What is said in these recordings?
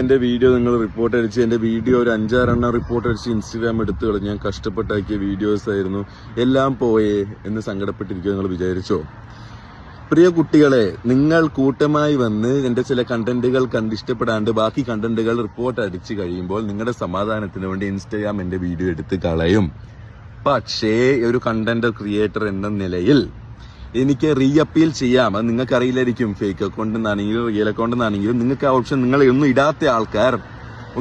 എന്റെ വീഡിയോ നിങ്ങൾ റിപ്പോർട്ട് അടിച്ച് എന്റെ വീഡിയോ ഒരു 5-6 റിപ്പോർട്ട് അടിച്ച് ഇൻസ്റ്റാഗ്രാം എടുത്തു കളഞ്ഞ് ഞാൻ കഷ്ടപ്പെട്ടാക്കിയ വീഡിയോസ് ആയിരുന്നു. എല്ലാം പോയേ എന്ന് സങ്കടപ്പെട്ടിരിക്കുമോ നിങ്ങൾ വിചാരിച്ചോ? പ്രിയ കുട്ടികളെ, നിങ്ങൾ കൂട്ടമായി വന്ന് എന്റെ ചില കണ്ടന്റുകൾ കണ്ടിഷ്ടപ്പെടാണ്ട് ബാക്കി കണ്ടന്റുകൾ റിപ്പോർട്ട് അടിച്ച് കഴിയുമ്പോൾ നിങ്ങളുടെ സമാധാനത്തിന് വേണ്ടി ഇൻസ്റ്റാഗ്രാം എന്റെ വീഡിയോ എടുത്ത് കളയും. പക്ഷേ ഒരു കണ്ടന്റ് ക്രിയേറ്റർ എന്ന നിലയിൽ എനിക്ക് റീഅപ്പീൽ ചെയ്യാം. അത് നിങ്ങൾക്ക് അറിയില്ലായിരിക്കും. ഫേക്ക് അക്കൗണ്ട് എന്നാണെങ്കിലും റിയൽ അക്കൗണ്ട് എന്നാണെങ്കിലും നിങ്ങൾക്ക് ആ ഓപ്ഷൻ നിങ്ങൾ ഒന്നും ഇടാത്ത ആൾക്കാർ,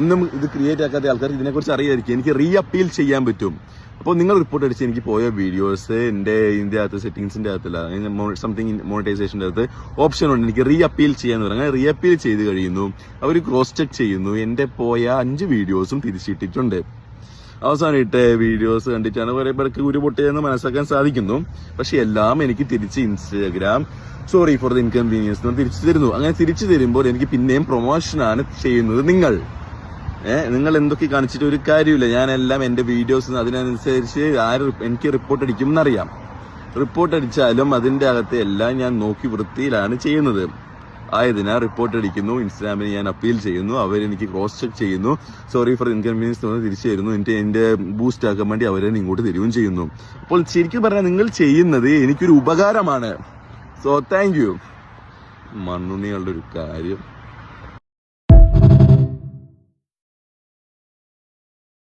ഒന്നും ഇത് ക്രിയേറ്റ് ആക്കാത്ത ആൾക്കാർ ഇതിനെക്കുറിച്ച് അറിയായിരിക്കും. എനിക്ക് റീഅപ്പീൽ ചെയ്യാൻ പറ്റും. അപ്പോൾ നിങ്ങൾ റിപ്പോർട്ട് അടിച്ച് എനിക്ക് പോയ വീഡിയോസ് എന്റെ ഇതിന്റെ അകത്ത് സെറ്റിംഗ്സിന്റെ അകത്തല്ല സംതിങ് മോണിറ്റൈസേഷന്റെ അകത്ത് ഓപ്ഷൻ ഉണ്ട് എനിക്ക് റീഅപ്പീൽ ചെയ്യാന്ന് പറഞ്ഞാൽ. അങ്ങനെ റീഅപ്പീൽ ചെയ്ത് കഴിയുന്നു, അവർ ക്രോസ് ചെക്ക് ചെയ്യുന്നു. എന്റെ പോയ 5 വീഡിയോസും തിരിച്ചിട്ടിട്ടുണ്ട്. അവസാനമായിട്ട് വീഡിയോസ് കണ്ടിട്ടാണ് കുറെ പേർക്ക് ഉരുപൊട്ടിയെന്ന് മനസ്സിലാക്കാൻ സാധിക്കുന്നു. പക്ഷെ എല്ലാം എനിക്ക് തിരിച്ച് Instagram sorry for the inconvenience എന്ന് തിരിച്ചു തരുന്നു. അങ്ങനെ തിരിച്ചു തരുമ്പോൾ എനിക്ക് പിന്നെയും പ്രൊമോഷനാണ് ചെയ്യുന്നത്. നിങ്ങൾ എന്തൊക്കെ കാണിച്ചിട്ട് ഒരു കാര്യമില്ല. ഞാനെല്ലാം എന്റെ വീഡിയോസ് അതിനനുസരിച്ച് എനിക്ക് റിപ്പോർട്ട് അടിക്കും എന്നറിയാം. റിപ്പോർട്ട് അടിച്ചാലും അതിന്റെ അകത്തെ എല്ലാം ഞാൻ നോക്കി വൃത്തിയിലാണ് ചെയ്യുന്നത്. ആയതിനാൽ റിപ്പോർട്ട് അടിക്കുന്നു, ഇൻസ്റ്റാഗ്രാമിന് ഞാൻ അപ്പീൽ ചെയ്യുന്നു, അവരെനിക്ക് ക്രോസ് ചെക്ക് ചെയ്യുന്നു, സോറി ഫോർ ഇൻകൺവീനിയൻസ് എന്ന് തിരിച്ചു തരുന്നു. എന്റെ ബൂസ്റ്റ് ആക്കാൻ വേണ്ടി അവരെ ഇങ്ങോട്ട് തരുകയും ചെയ്യുന്നു. അപ്പോൾ ശരിക്കും പറഞ്ഞാൽ നിങ്ങൾ ചെയ്യുന്നത് എനിക്കൊരു ഉപകാരമാണ്. So thank you. മണ്ണുണ്ണികളുടെ ഒരു കാര്യം.